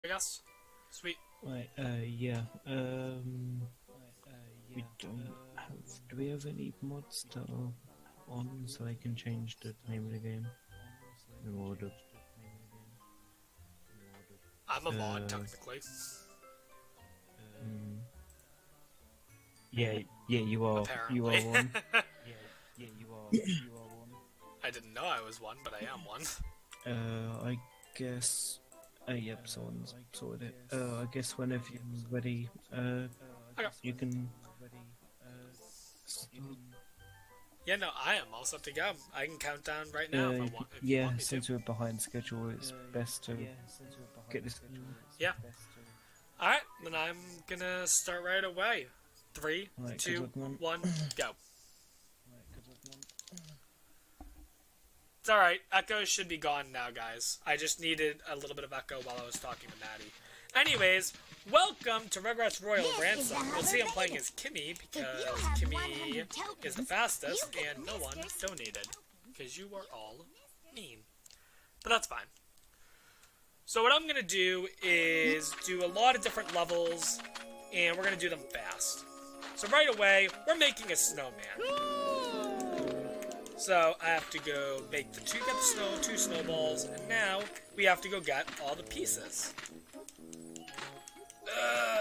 I guess. Sweet. Right, yeah, we don't have, do we have any mods that are on so I can change the name of the game? In order. I'm a mod, technically. Yeah, you are. Apparently. You are one. yeah, you are one. I didn't know I was one, but I am one. I guess. Yep, someone's sorted it. I guess whenever you're ready, Okay. you can. Yeah, no, I am all set to go. I can count down right now if I want. If you Yeah, want me since to. we're behind schedule, it's best to get this. Yeah. Alright, then I'm gonna start right away. 3, Right, 2, good luck, man. 1, go. It's alright, echo should be gone now, guys. I just needed a little bit of echo while I was talking to Maddie. Anyways, welcome to Rugrats Royal Ransom. You'll see I'm playing as Kimmy because Kimmy is the fastest and no one donated. Because you are all mean. But that's fine. So what I'm going to do is do a lot of different levels, and we're going to do them fast. So right away, we're making a snowman. So I have to go make the two snowballs, and now we have to go get all the pieces.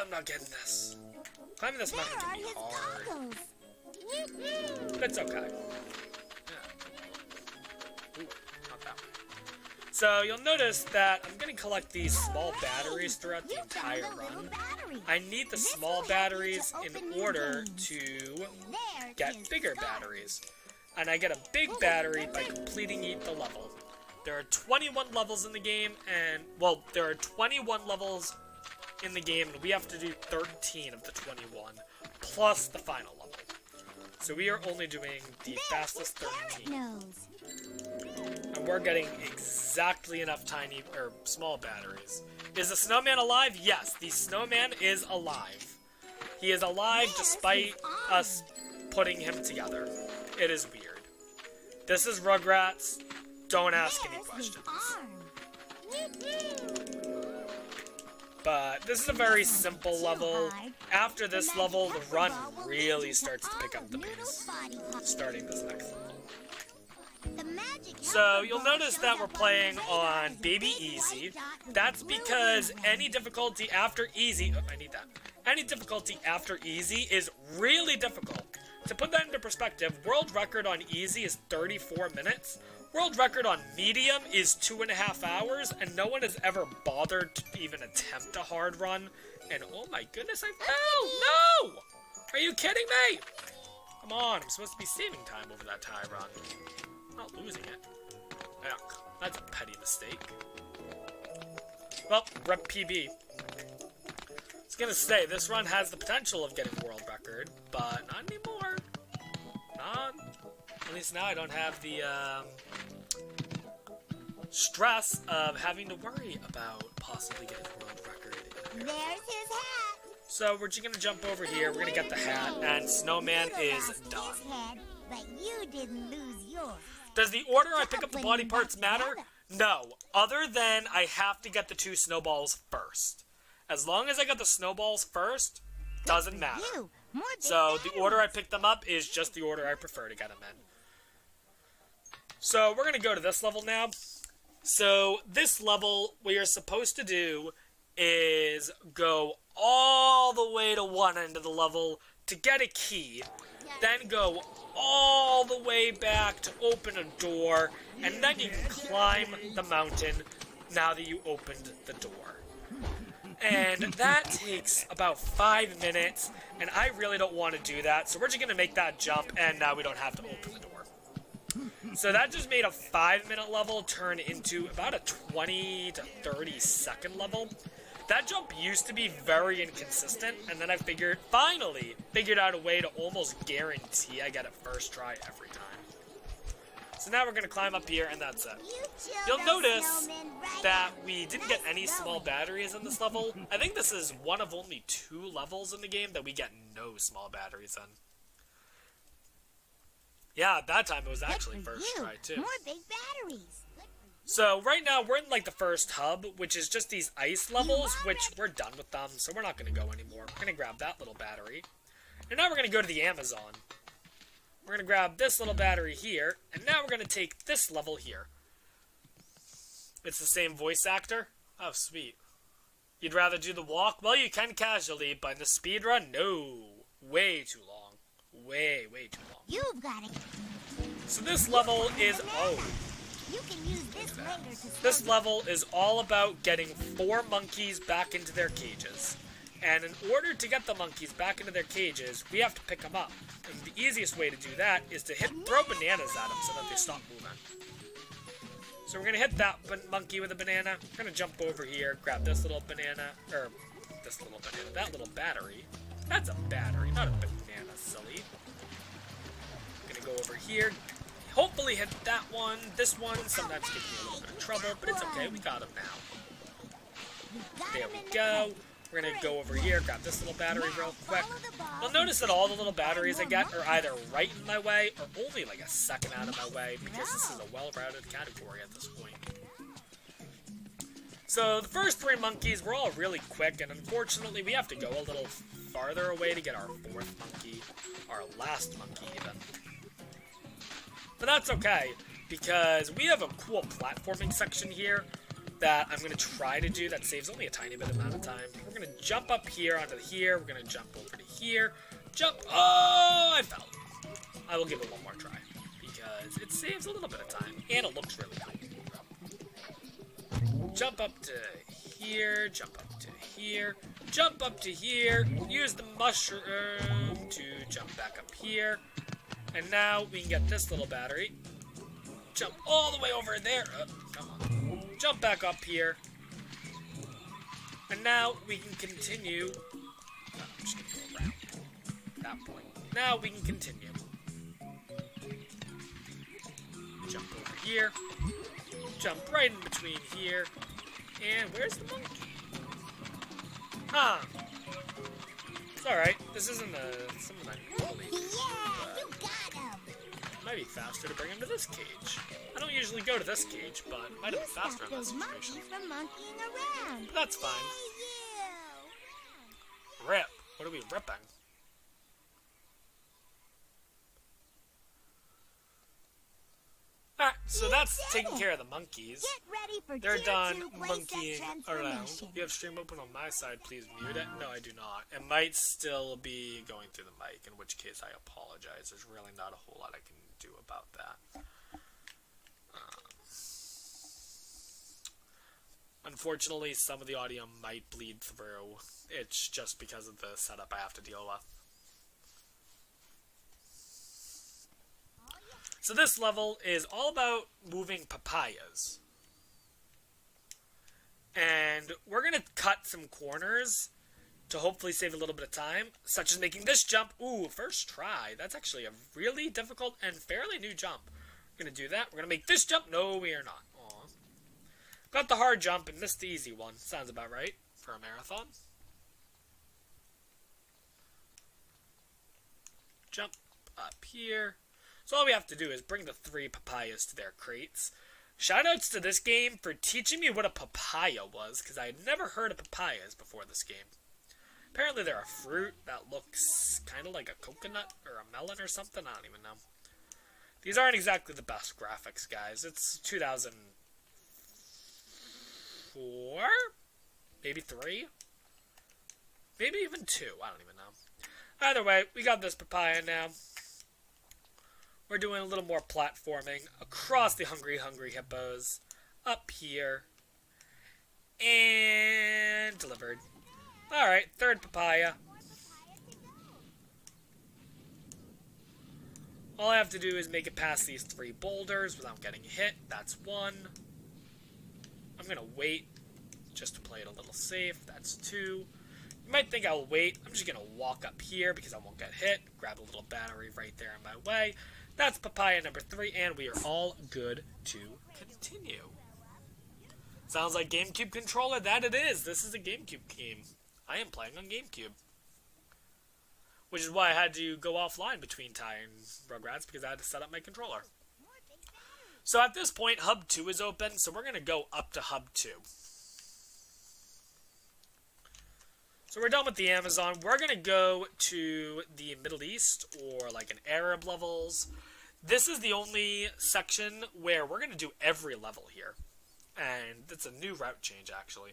I'm not getting this. Climbing this mountain can be hard. But it's okay. Yeah. Ooh, not that one. So you'll notice that I'm going to collect these small batteries throughout the entire run. I need the small batteries in order to get bigger batteries. And I get a big battery by completing the level. There are 21 levels in the game, and, well, there are 21 levels in the game, and we have to do 13 of the 21, plus the final level. So we are only doing the fastest 13. And we're getting exactly enough tiny, or small batteries. Is the snowman alive? Yes, the snowman is alive. He is alive despite us putting him together. It is weird. This is Rugrats. Don't ask any questions. But this is a very simple level. After this level, the run really starts to pick up the pace. Starting this next level. So you'll notice that we're playing on Baby Easy. That's because any difficulty after Easy... Oh, I need that. Any difficulty after Easy is really difficult. To put that into perspective, world record on Easy is 34 minutes. World record on Medium is 2.5 hours, and no one has ever bothered to even attempt a hard run. And oh my goodness, I fell! No! Are you kidding me? Come on, I'm supposed to be saving time over that tie run. I'm not losing it. Yuck, that's a petty mistake. Well, rep PB. I was gonna say, this run has the potential of getting world record, but not anymore. At least now I don't have the stress of having to worry about possibly getting world record. There's his hat. So we're just gonna jump over here. We're gonna get the hat, and Snowman is done. Head, but you didn't lose yours. Does the order I pick up the body parts matter? No. Other than I have to get the 2 snowballs first. As long as I got the snowballs first, doesn't matter. So the order I pick them up is just the order I prefer to get them in. So we're going to go to this level now. So this level, what you're supposed to do is go all the way to one end of the level to get a key. Then go all the way back to open a door. And then you can climb the mountain now that you opened the door. And that takes about 5 minutes, and I really don't want to do that, so we're just going to make that jump, and now we don't have to open the door. So that just made a 5-minute level turn into about a 20 to 30 second level. That jump used to be very inconsistent, and then I finally figured out a way to almost guarantee I get it first try every time. So now we're going to climb up here, and that's it. You'll notice that we didn't get any small batteries in this level. I think this is one of only 2 levels in the game that we get no small batteries in. Yeah, that time it was actually first try, too. More big batteries. So right now we're in like the first hub, which is just these ice levels, which we're done with them, so we're not going to go anymore. We're going to grab that little battery. And now we're going to go to the Amazon. We're going to grab this little battery here, and now we're going to take this level here. It's the same voice actor? Oh, sweet. You'd rather do the walk? Well, you can casually, but in the speed run, no. Way too long. Way too long. You've got it. So this level is... Oh. You can use this later to This level is all about getting 4 monkeys back into their cages. And in order to get the monkeys back into their cages, we have to pick them up. And the easiest way to do that is to throw bananas at them so that they stop moving. So we're going to hit that monkey with a banana. We're going to jump over here, grab this little banana, or this little banana, that little battery. That's a battery, not a banana, silly. Going to go over here, hopefully hit that one. This one sometimes gives me a little bit of trouble, but it's okay, we got him now. There we go. We're going to go over here, grab this little battery real quick. You'll notice that all the little batteries I get are either right in my way or only like a second out of my way because this is a well-rounded category at this point. So the first 3 monkeys were all really quick, and unfortunately we have to go a little farther away to get our 4th monkey, our last monkey even. But that's okay, because we have a cool platforming section here that I'm going to try to do that saves only a tiny bit amount of time. We're going to jump up here onto here. We're going to jump over to here. Jump. Oh, I fell. I will give it one more try because it saves a little bit of time and it looks really cool. Jump up to here. Jump up to here. Jump up to here. Use the mushroom to jump back up here. And now we can get this little battery. Jump all the way over there. Oh, come on. Jump back up here. And now we can continue. Oh, I'm just going to go around that point. Now we can continue. Jump over here. Jump right in between here. And where's the monkey? Huh. It's alright. This isn't something I normally do. Yeah, you got him. It might be faster to bring him to this cage. I don't usually go to this cage, but it might have been faster in that Those situation. monkeys from monkeying around. But that's fine. Hey, Rip. What are we ripping? Alright, so that's taking care of the monkeys. get ready for They're tier done 2 playset monkeying around. transformation. You have stream open on my side, please mute it. No, I do not. It might still be going through the mic, in which case I apologize. There's really not a whole lot I can do about that. Unfortunately, some of the audio might bleed through. It's just because of the setup I have to deal with. So this level is all about moving papayas. And we're going to cut some corners to hopefully save a little bit of time, such as making this jump. Ooh, first try. That's actually a really difficult and fairly new jump. We're going to do that. We're going to make this jump. No, we are not. Aw. Got the hard jump and missed the easy one. Sounds about right for a marathon. Jump up here. So all we have to do is bring the 3 papayas to their crates. Shoutouts to this game for teaching me what a papaya was, because I had never heard of papayas before this game. Apparently they're a fruit that looks kind of like a coconut or a melon or something. I don't even know. These aren't exactly the best graphics, guys. It's 2004? Maybe 3? Maybe even 2. I don't even know. Either way, we got this papaya now. We're doing a little more platforming across the Hungry Hippos, up here, and delivered. Alright, 3rd papaya. All I have to do is make it past these 3 boulders without getting hit. That's 1. I'm going to wait just to play it a little safe. That's 2. You might think I'll wait. I'm just going to walk up here because I won't get hit. Grab a little battery right there in my way. That's papaya number 3, and we are all good to continue. Sounds like GameCube controller. That it is. This is a GameCube game. I am playing on GameCube. Which is why I had to go offline between Ty and Rugrats, because I had to set up my controller. So at this point, Hub 2 is open, so we're going to go up to Hub 2. So we're done with the Amazon. We're going to go to the Middle East, or like an Arab levels. This is the only section where we're going to do every level here. And it's a new route change, actually.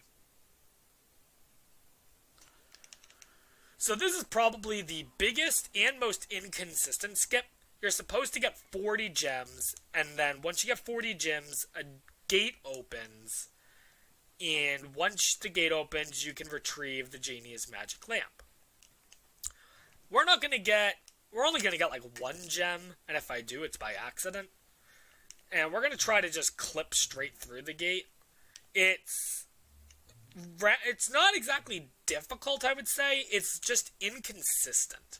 So this is probably the biggest and most inconsistent skip. You're supposed to get 40 gems, and then once you get 40 gems, a gate opens, and once the gate opens, you can retrieve the genie's magic lamp. We're only going to get like one gem, and if I do, it's by accident. And we're going to try to just clip straight through the gate. It's not exactly difficult, I would say. It's just inconsistent.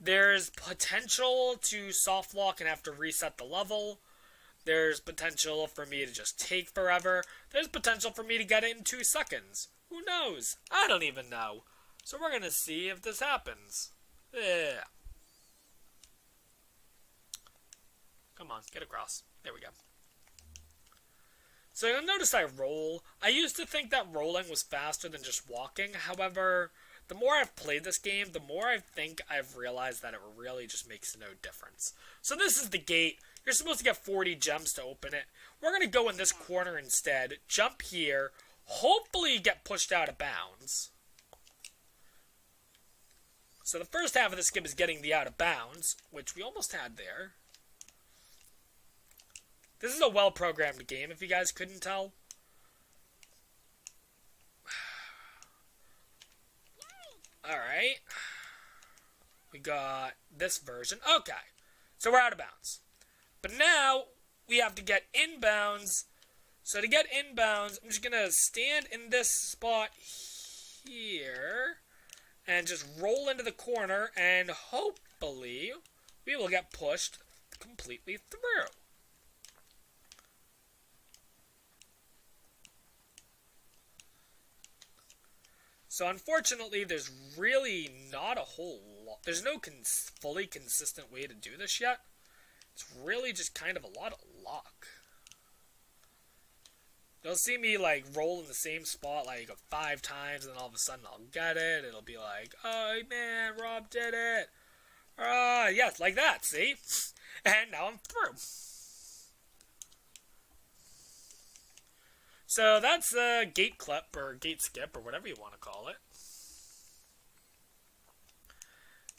There's potential to soft lock and have to reset the level. There's potential for me to just take forever. There's potential for me to get it in 2 seconds. Who knows? I don't even know. So we're going to see if this happens. Yeah. Come on, get across. There we go. So you'll notice I roll. I used to think that rolling was faster than just walking. However, the more I've played this game, the more I think I've realized that it really just makes no difference. So this is the gate. You're supposed to get 40 gems to open it. We're going to go in this corner instead, jump here, hopefully get pushed out of bounds. So the first half of the skip is getting the out of bounds, which we almost had there. This is a well-programmed game, if you guys couldn't tell. Alright. We got this version. Okay. So we're out of bounds. But now, we have to get inbounds. So to get inbounds, I'm just going to stand in this spot here. And just roll into the corner. And hopefully, we will get pushed completely through. So unfortunately, there's really not a whole lot. There's no fully consistent way to do this yet. It's really just kind of a lot of luck. You'll see me like roll in the same spot like 5 times, and then all of a sudden I'll get it. It'll be like, oh man, Rob did it. Yes, like that, see? And now I'm through. So that's a gate clip, or gate skip, or whatever you want to call it.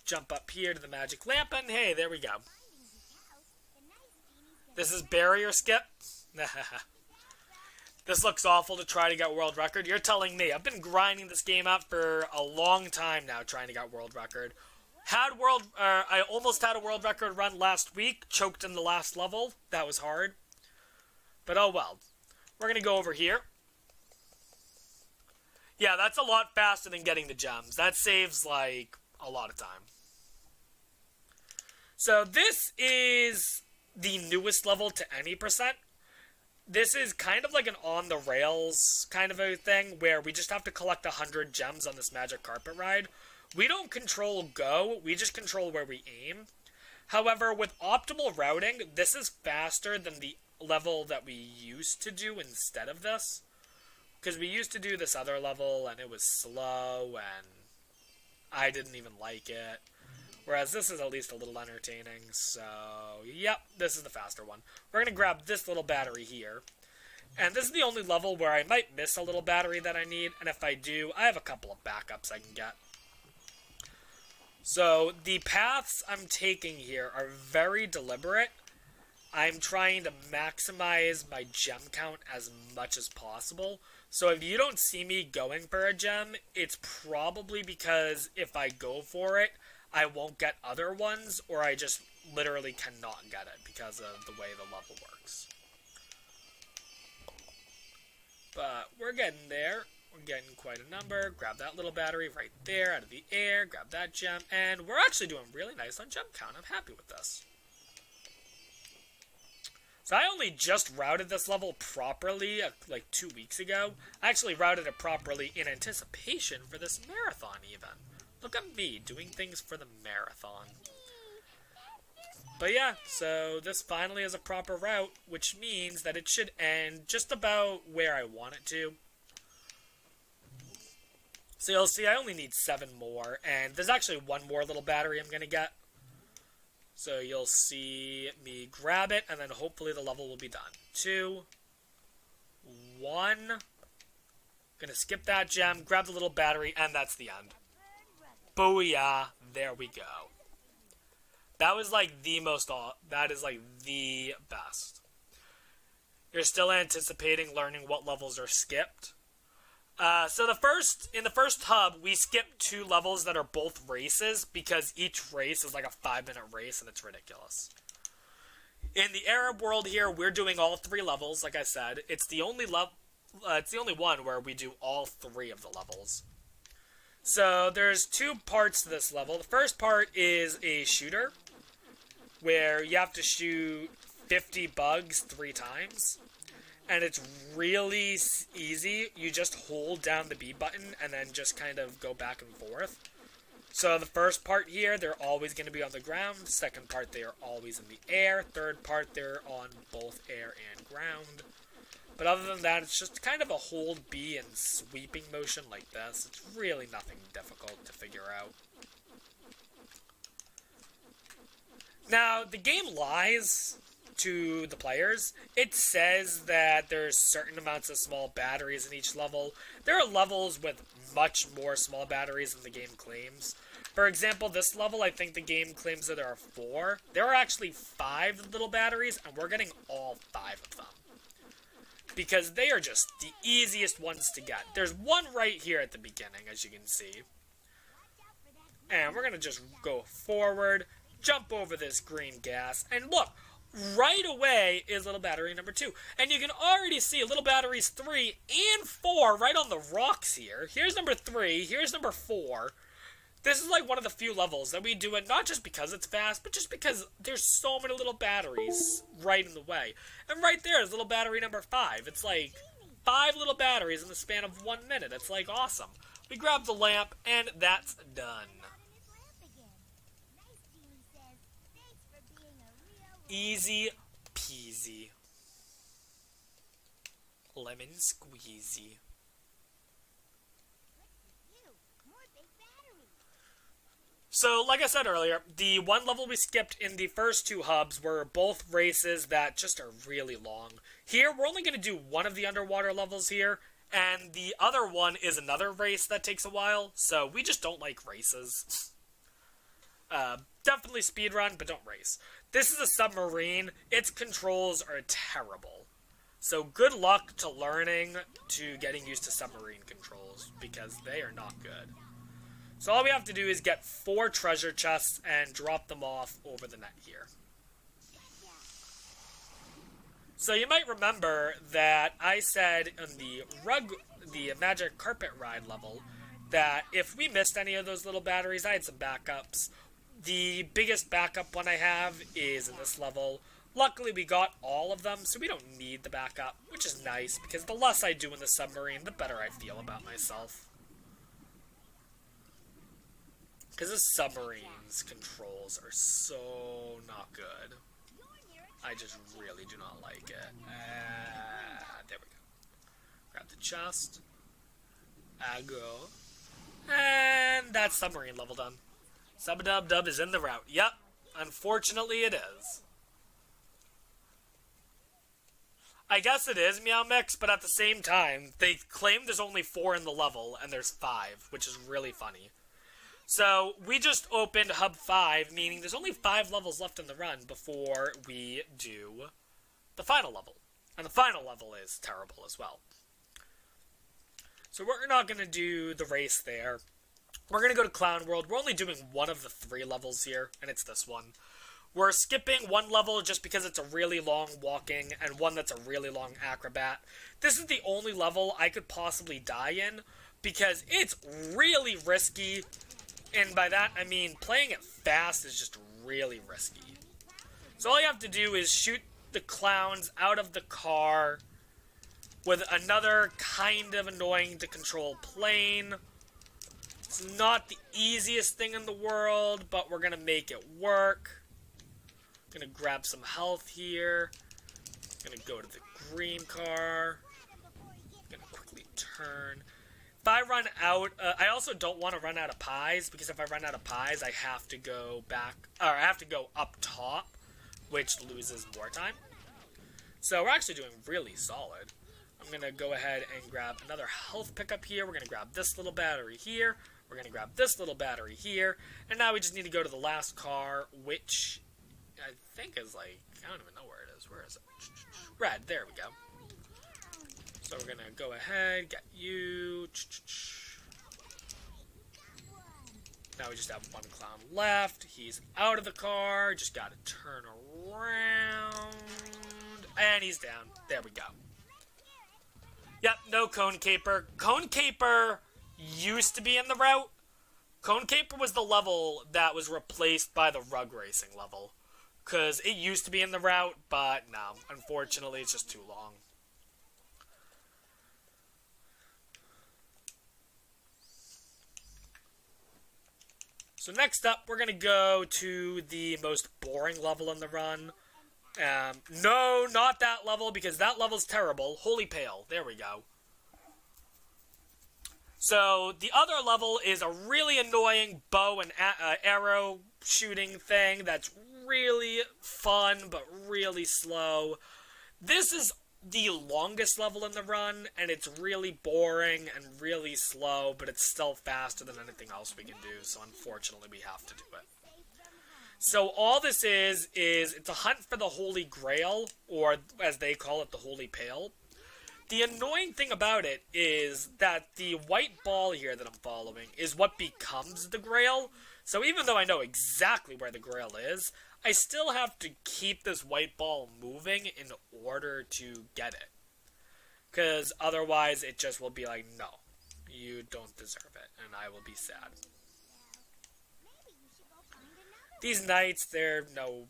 Jump up here to the magic lamp, and hey, there we go. This is barrier skip. This looks awful to try to get world record. You're telling me. I've been grinding this game out for a long time now, trying to get world record. I almost had a world record run last week. Choked in the last level. That was hard. But oh well. We're going to go over here. Yeah, that's a lot faster than getting the gems. That saves, like, a lot of time. So this is the newest level to any percent. This is kind of like an on-the-rails kind of a thing, where we just have to collect 100 gems on this magic carpet ride. We don't control go, we just control where we aim. However, with optimal routing, this is faster than the level that we used to do instead of this. Because we used to do this other level, and it was slow, and I didn't even like it. Whereas this is at least a little entertaining, so yep, this is the faster one. We're going to grab this little battery here. And this is the only level where I might miss a little battery that I need, and if I do, I have a couple of backups I can get. So the paths I'm taking here are very deliberate. I'm trying to maximize my gem count as much as possible. So if you don't see me going for a gem, it's probably because if I go for it, I won't get other ones, or I just literally cannot get it because of the way the level works. But we're getting there. We're getting quite a number. Grab that little battery right there out of the air. Grab that gem. And we're actually doing really nice on gem count. I'm happy with this. So I only just routed this level properly like 2 weeks ago. I actually routed it properly in anticipation for this marathon even. Look at me doing things for the marathon. But yeah, so this finally is a proper route, which means that it should end just about where I want it to. So you'll see I only need 7 more, and there's actually one more little battery I'm going to get. So you'll see me grab it, and then hopefully the level will be done. 2, 1. Gonna skip that gem, grab the little battery, and that's the end. Booyah! There we go. That was like that is like the best. You're still anticipating learning what levels are skipped. So in the first hub, we skipped 2 levels that are both races because each race is like a 5-minute race and it's ridiculous. In the Arab world here, we're doing all 3 levels. Like I said, it's the only one where we do all 3 of the levels. So there's 2 parts to this level. The first part is a shooter, where you have to shoot 50 bugs 3 times. And it's really easy. You just hold down the B button and then just kind of go back and forth. So the first part here, they're always going to be on the ground. Second part, they are always in the air. Third part, they're on both air and ground. But other than that, it's just kind of a hold B and sweeping motion like this. It's really nothing difficult to figure out. Now, the game lies to the players. It says that there's certain amounts of small batteries in each level. There are levels with much more small batteries than the game claims. For example, this level, I think the game claims that there are 4. There are actually 5 little batteries, and we're getting all 5 of them. Because they are just the easiest ones to get. There's one right here at the beginning, as you can see. And we're going to just go forward, jump over this green gas, and look, right away is little battery number 2. And you can already see little batteries 3 and 4 right on the rocks here. Here's number 3, here's number 4. This is like one of the few levels that we do it, not just because it's fast, but just because there's so many little batteries right in the way. And right there is little battery number 5. It's like 5 little batteries in the span of 1 minute. It's like awesome. We grab the lamp, and that's done. Easy peasy. Lemon squeezy. So, like I said earlier, the one level we skipped in the first 2 hubs were both races that just are really long. Here, we're only going to do one of the underwater levels here, and the other one is another race that takes a while, so we just don't like races. Definitely speedrun, but don't race. This is a submarine. Its controls are terrible. So good luck to learning to getting used to submarine controls, because they are not good. So all we have to do is get 4 treasure chests and drop them off over the net here. So you might remember that I said in the Magic Carpet Ride level that if we missed any of those little batteries, I had some backups. The biggest backup one I have is in this level. Luckily, we got all of them, so we don't need the backup, which is nice, because the less I do in the submarine, the better I feel about myself. Because the submarine's controls are so not good. I just really do not like it. There we go. Grab the chest. I go. And that's submarine level done. Sub-a-dub-dub is in the route. Yep. Unfortunately, it is. I guess it is Meow Mix, but at the same time, they claim there's only 4 in the level, and there's 5, which is really funny. So, we just opened Hub 5, meaning there's only 5 levels left in the run before we do the final level. And the final level is terrible as well. So we're not going to do the race there. We're going to go to Clown World. We're only doing one of the 3 levels here, and it's this one. We're skipping one level just because it's a really long walking, and one that's a really long acrobat. This is the only level I could possibly die in, because it's really risky. And by that, I mean playing it fast is just really risky. So all you have to do is shoot the clowns out of the car with another kind of annoying to control plane. It's not the easiest thing in the world, but we're going to make it work. Gonna grab some health here. Gonna go to the green car. Gonna quickly turn. If I run out, I also don't want to run out of pies, because if I run out of pies, I have to go back, or I have to go up top, which loses more time. So we're actually doing really solid. I'm gonna go ahead and grab another health pickup here. We're gonna grab this little battery here. We're gonna grab this little battery here. And now we just need to go to the last car, which I think is like, I don't even know where it is. Where is it? Red, there we go. So we're gonna go ahead, get you. Now we just have one clown left. He's out of the car. Just gotta turn around. And he's down. There we go. Yep, no Cone Caper. Cone Caper used to be in the route. Cone Caper was the level that was replaced by the rug racing level. Because it used to be in the route, but no. Unfortunately, it's just too long. So next up, we're going to go to the most boring level in the run. No, not that level, because that level's terrible. Holy Pale. There we go. So the other level is a really annoying bow and arrow shooting thing that's really fun, but really slow. This is the longest level in the run, and it's really boring and really slow, but it's still faster than anything else we can do, so unfortunately we have to do it. So all this is it's a hunt for the Holy Grail, or as they call it, the Holy Pale. The annoying thing about it is that the white ball here that I'm following is what becomes the Grail. So even though I know exactly where the Grail is, I still have to keep this white ball moving in order to get it. Because otherwise it just will be like, no, you don't deserve it, and I will be sad. These knights, they're no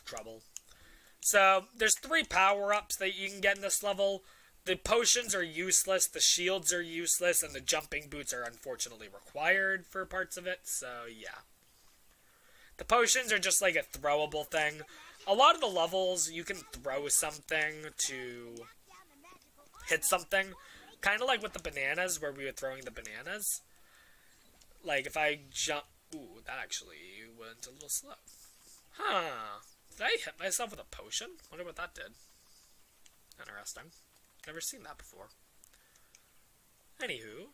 trouble. So, there's 3 power-ups that you can get in this level. The potions are useless, the shields are useless, and the jumping boots are unfortunately required for parts of it, so yeah. The potions are just like a throwable thing. A lot of the levels, you can throw something to hit something. Kind of like with the bananas, where we were throwing the bananas. Like, if I jump... Ooh, that actually went a little slow. Huh. Did I hit myself with a potion? Wonder what that did. Interesting. Never seen that before. Anywho.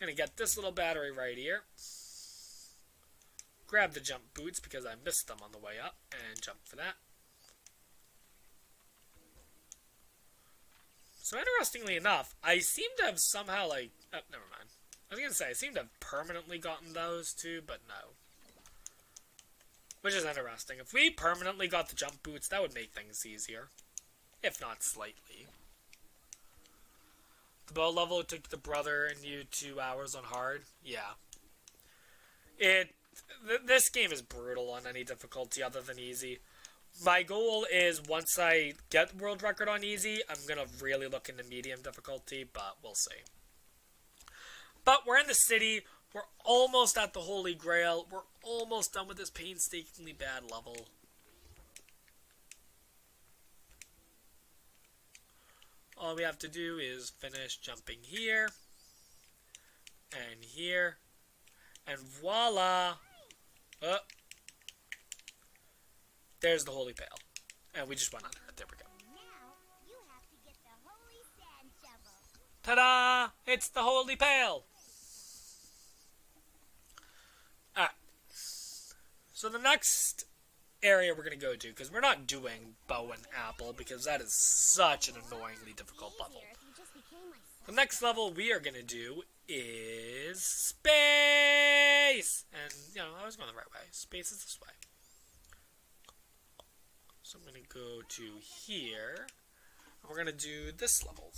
Gonna get this little battery right here. Grab the jump boots because I missed them on the way up. And jump for that. So interestingly enough, I seem to have somehow like... Oh, never mind. I was gonna say, I seem to have permanently gotten those too, but no. Which is interesting. If we permanently got the jump boots, that would make things easier. If not slightly. The bow level took the brother and you 2 hours on hard. Yeah. This game is brutal on any difficulty other than easy. My goal is, once I get world record on easy, I'm gonna really look into medium difficulty, but we'll see. But we're in the city. We're almost at the Holy Grail. We're almost done with this painstakingly bad level. All we have to do is finish jumping here. And here. And voila! Oh. There's the Holy Pale. And we just went under it. There we go. Now, you have to get the holy sand shovel. Ta-da! It's the Holy Pale! Alright. So the next area we're going to go to, because we're not doing Bow and Apple, because that is such an annoyingly difficult level. The next level we are going to do is Space! And, you know, I was going the right way. Space is this way. So I'm going to go to here. And we're going to do this level.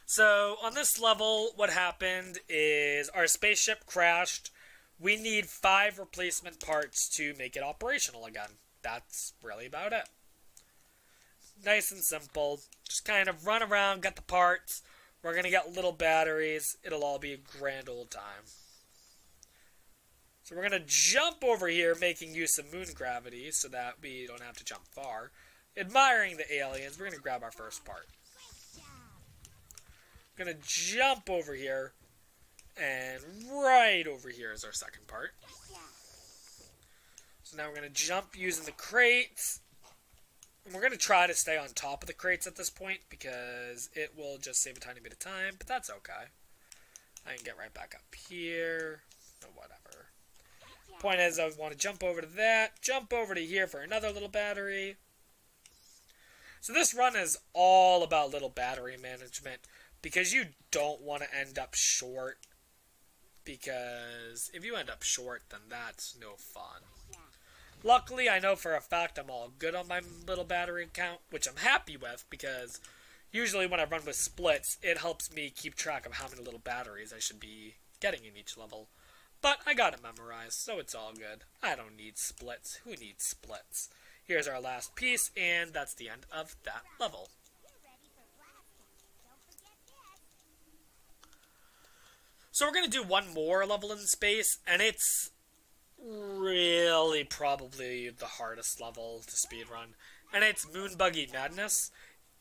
So, on this level, what happened is our spaceship crashed. We need 5 replacement parts to make it operational again. That's really about it. Nice and simple. Just kind of run around, get the parts. We're going to get little batteries. It'll all be a grand old time. So we're going to jump over here, making use of moon gravity so that we don't have to jump far. Admiring the aliens, we're going to grab our first part. I'm going to jump over here, and right over here is our second part. So now we're going to jump using the crates. And we're going to try to stay on top of the crates at this point because it will just save a tiny bit of time, but that's okay. I can get right back up here, or whatever. Point is, I want to jump over to that, jump over to here for another little battery. So this run is all about little battery management because you don't want to end up short. Because if you end up short, then that's no fun. Luckily, I know for a fact I'm all good on my little battery count, which I'm happy with because usually when I run with splits, it helps me keep track of how many little batteries I should be getting in each level. But I got it memorized, so it's all good. I don't need splits. Who needs splits? Here's our last piece, and that's the end of that level. So we're going to do one more level in space, and it's really probably the hardest level to speedrun, and it's Moon Buggy Madness.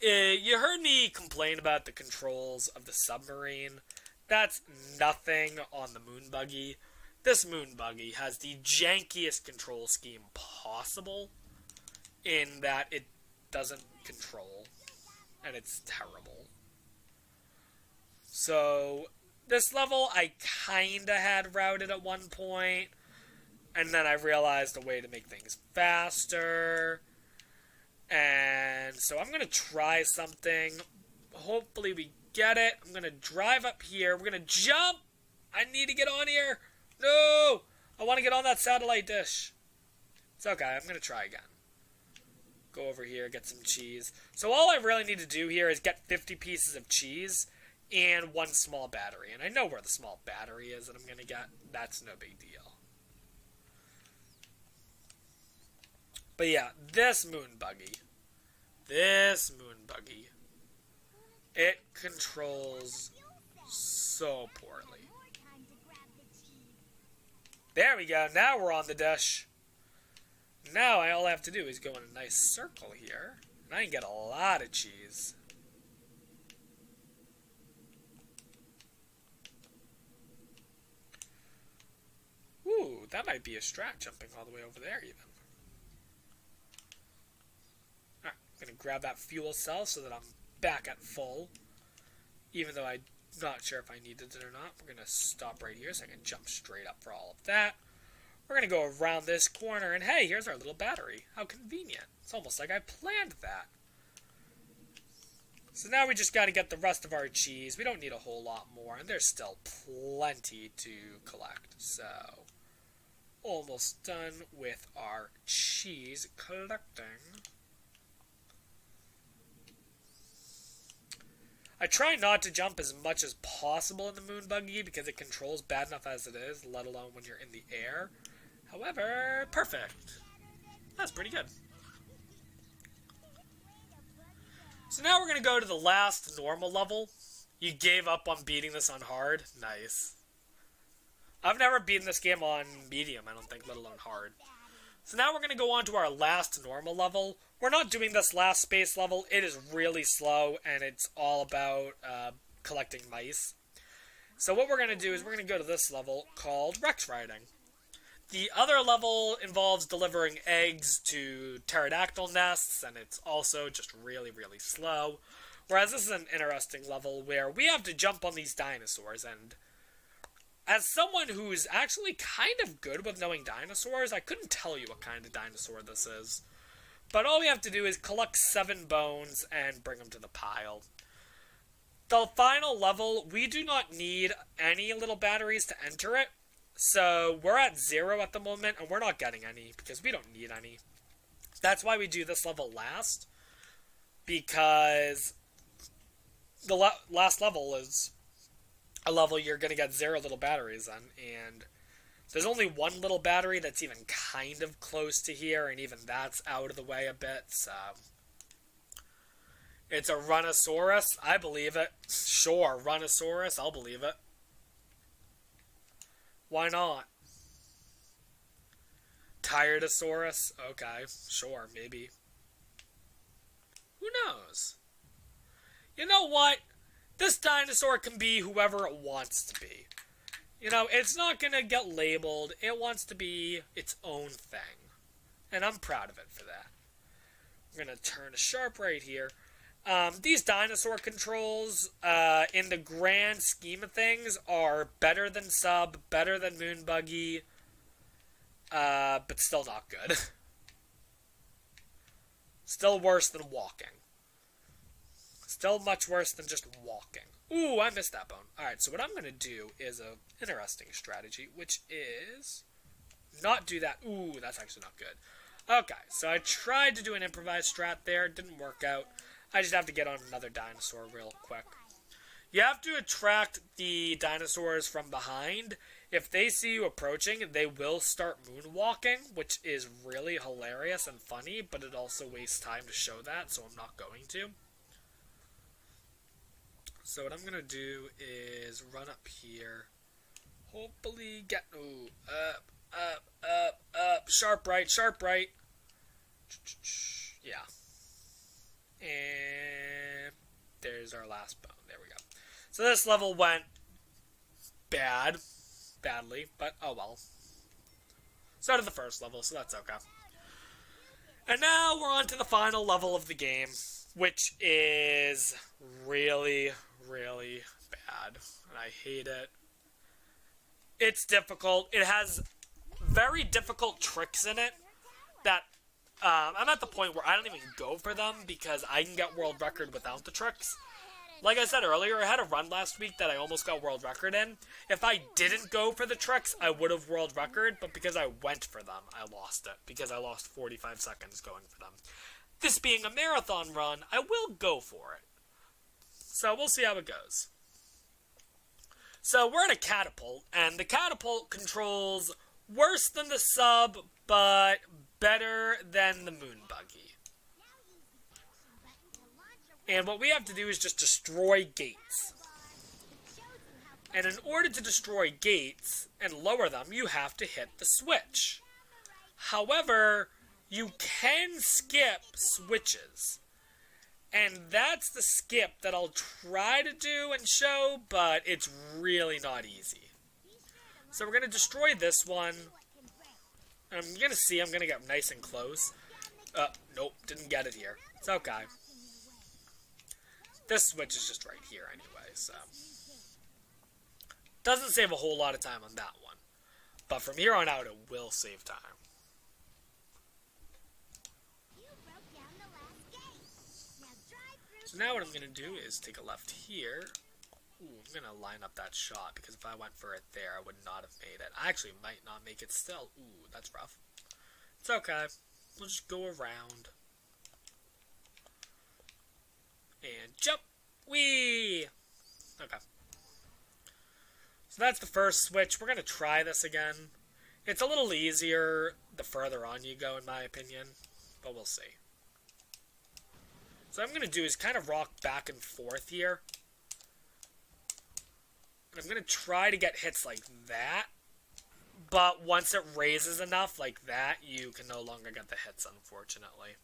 You heard me complain about the controls of the submarine. That's nothing on the Moon Buggy. This Moon Buggy has the jankiest control scheme possible in that it doesn't control, and it's terrible. So this level I kinda had routed at one point, and then I realized a way to make things faster. And so I'm going to try something. Hopefully we get it. I'm going to drive up here. We're going to jump. I need to get on here. No! I want to get on that satellite dish. It's okay. I'm going to try again. Go over here, get some cheese. So all I really need to do here is get 50 pieces of cheese and one small battery. And I know where the small battery is that I'm going to get. That's no big deal. But yeah, this Moon Buggy, it controls so poorly. There we go, now we're on the dish. Now all I have to do is go in a nice circle here, and I can get a lot of cheese. Ooh, that might be a strat, jumping all the way over there even. Alright, I'm going to grab that fuel cell so that I'm back at full. Even though I'm not sure if I needed it or not. We're going to stop right here so I can jump straight up for all of that. We're going to go around this corner, and hey, here's our little battery. How convenient. It's almost like I planned that. So now we just got to get the rest of our cheese. We don't need a whole lot more, and there's still plenty to collect. So, almost done with our cheese collecting. I try not to jump as much as possible in the Moon Buggy because it controls bad enough as it is, let alone when you're in the air. However, perfect. That's pretty good. So now we're going to go to the last normal level. You gave up on beating this on hard? Nice. I've never beaten this game on medium, I don't think, let alone hard. So now we're going to go on to our last normal level. We're not doing this last space level. It is really slow, and it's all about collecting mice. So what we're going to do is we're going to go to this level called Rex Riding. The other level involves delivering eggs to pterodactyl nests, and it's also just really, really slow. Whereas this is an interesting level where we have to jump on these dinosaurs, and as someone who's actually kind of good with knowing dinosaurs, I couldn't tell you what kind of dinosaur this is. But all we have to do is collect 7 bones and bring them to the pile. The final level, we do not need any little batteries to enter it. So we're at 0 at the moment, and we're not getting any because we don't need any. That's why we do this level last. Because the last level is a level you're going to get 0 little batteries in, and there's only one little battery that's even kind of close to here, and even that's out of the way a bit, so it's a Runnosaurus. I believe it. Sure, Runnosaurus, I'll believe it. Why not? Tyrannosaurus? Okay, sure, maybe. Who knows? You know what? This dinosaur can be whoever it wants to be. You know, it's not going to get labeled. It wants to be its own thing. And I'm proud of it for that. We're going to turn to sharp right here. These dinosaur controls, in the grand scheme of things, are better than Sub, better than Moon Buggy, but still not good. Still worse than walking. Still much worse than just walking. Ooh, I missed that bone. Alright, so what I'm going to do is an interesting strategy, which is not do that. Ooh, that's actually not good. Okay, so I tried to do an improvised strat there. Didn't work out. I just have to get on another dinosaur real quick. You have to attract the dinosaurs from behind. If they see you approaching, they will start moonwalking, which is really hilarious and funny, but it also wastes time to show that, so I'm not going to. So what I'm going to do is run up here. Hopefully get... Ooh, up. Sharp right. Yeah. And there's our last bone. There we go. So this level went badly, but oh well. So did the first level, so that's okay. And now we're on to the final level of the game, which is really, really bad. And I hate it. It's difficult. It has very difficult tricks in it that I'm at the point where I don't even go for them because I can get world record without the tricks. Like I said earlier, I had a run last week that I almost got world record in. If I didn't go for the tricks, I would have world record, but because I went for them, I lost it. Because I lost 45 seconds going for them. This being a marathon run, I will go for it. So we'll see how it goes. So we're in a catapult, and the catapult controls worse than the Sub, but better than the Moon Buggy. And what we have to do is just destroy gates. And in order to destroy gates and lower them, you have to hit the switch. However, you can skip switches. And that's the skip that I'll try to do and show, but it's really not easy. So we're going to destroy this one. I'm going to see, I'm going to get nice and close. Nope, didn't get it here. It's okay. This switch is just right here anyway, so. Doesn't save a whole lot of time on that one. But from here on out, it will save time. So now what I'm going to do is take a left here. Ooh, I'm going to line up that shot, because if I went for it there, I would not have made it. I actually might not make it still. Ooh, that's rough. It's okay. We'll just go around. And jump! Whee! Okay. So that's the first switch. We're going to try this again. It's a little easier the further on you go, in my opinion. But we'll see. So what I'm going to do is kind of rock back and forth here. And I'm going to try to get hits like that. But once it raises enough like that, you can no longer get the hits, unfortunately.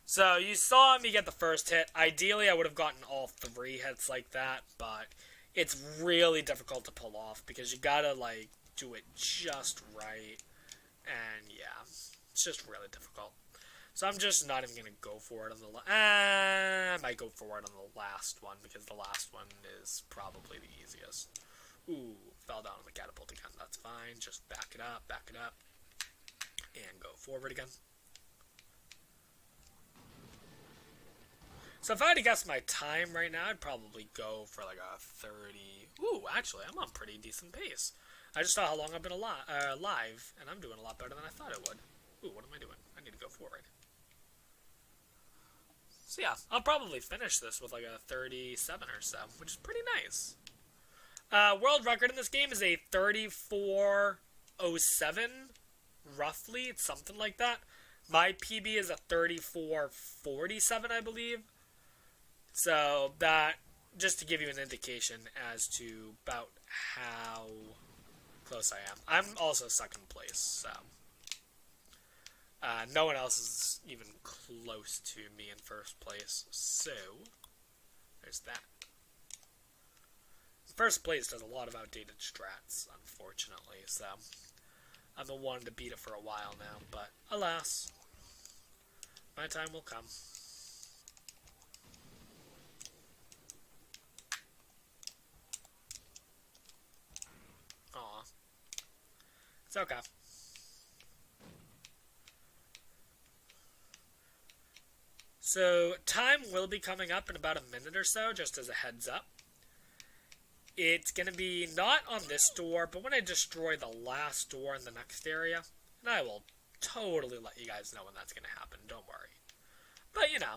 So you saw me get the first hit. Ideally, I would have gotten all 3 hits like that, but it's really difficult to pull off because you gotta, like, do it just right. And, yeah, it's just really difficult. So I'm just not even going to go for it on the I might go for it on the last one because the last one is probably the easiest. Ooh, fell down on the catapult again. That's fine. Just back it up, and go forward again. So if I had to guess my time right now, I'd probably go for like a 30... Ooh, actually, I'm on pretty decent pace. I just saw how long I've been live, and I'm doing a lot better than I thought I would. Ooh, what am I doing? I need to go forward. So yeah, I'll probably finish this with like a 37 or so, which is pretty nice. World record in this game is a 34:07, roughly. It's something like that. My PB is a 34:47, I believe. So that, just to give you an indication as to about how close I am. I'm also second place, so No one else is even close to me in first place, so there's that. First place does a lot of outdated strats, unfortunately, so I've been wanting to beat it for a while now, but alas, my time will come. Aw. It's okay. So, time will be coming up in about a minute or so, just as a heads up. It's going to be not on this door, but when I destroy the last door in the next area, and I will totally let you guys know when that's going to happen, don't worry. But, you know,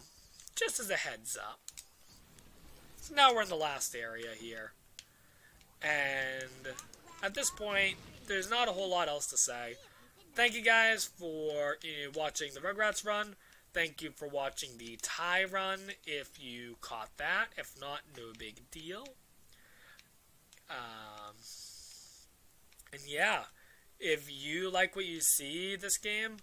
just as a heads up. So now we're in the last area here. And at this point, there's not a whole lot else to say. Thank you guys for watching the Rugrats run. Thank you for watching the tie run if you caught that. If not, no big deal. And yeah, if you like what you see this game,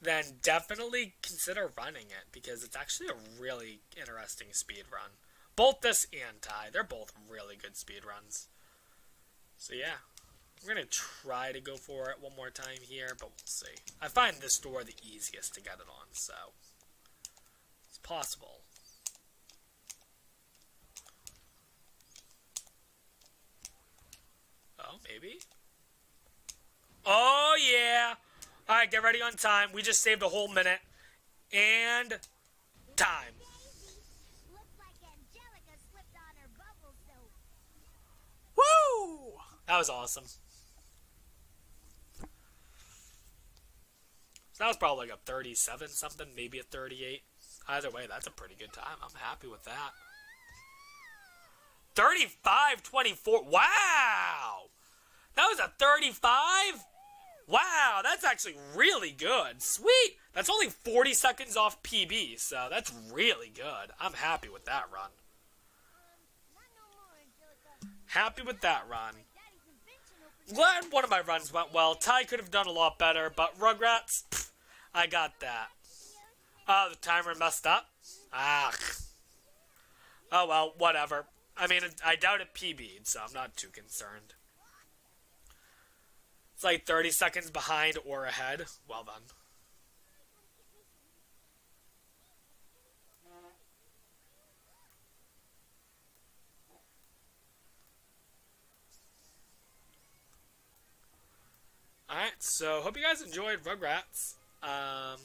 then definitely consider running it, because it's actually a really interesting speed run. Both this and tie, they're both really good speed runs. So yeah, we're going to try to go for it one more time here, but we'll see. I find this door the easiest to get it on, so it's possible. Oh, maybe? Oh, yeah! Alright, get ready on time. We just saved a whole minute. And time. Looks like Angelica slipped on her bubble soap. Woo! That was awesome. So that was probably like a 37 something, maybe a 38. Either way, that's a pretty good time. I'm happy with that. 35-24. Wow! That was a 35? Wow, that's actually really good. Sweet! That's only 40 seconds off PB, so that's really good. I'm happy with that run. Not no more, Angelica. Happy with that run. My daddy's invention opened. Glad one of my runs went well. Ty could have done a lot better, but Rugrats, pff, I got that. Oh, the timer messed up? Ah. Oh well, whatever. I mean, I doubt it PB'd, so I'm not too concerned. It's like 30 seconds behind or ahead. Well done. Alright, so hope you guys enjoyed Rugrats. I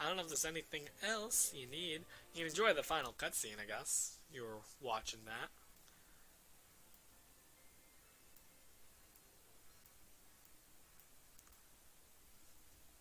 don't know if there's anything else you need. You can enjoy the final cutscene, I guess. You were watching that.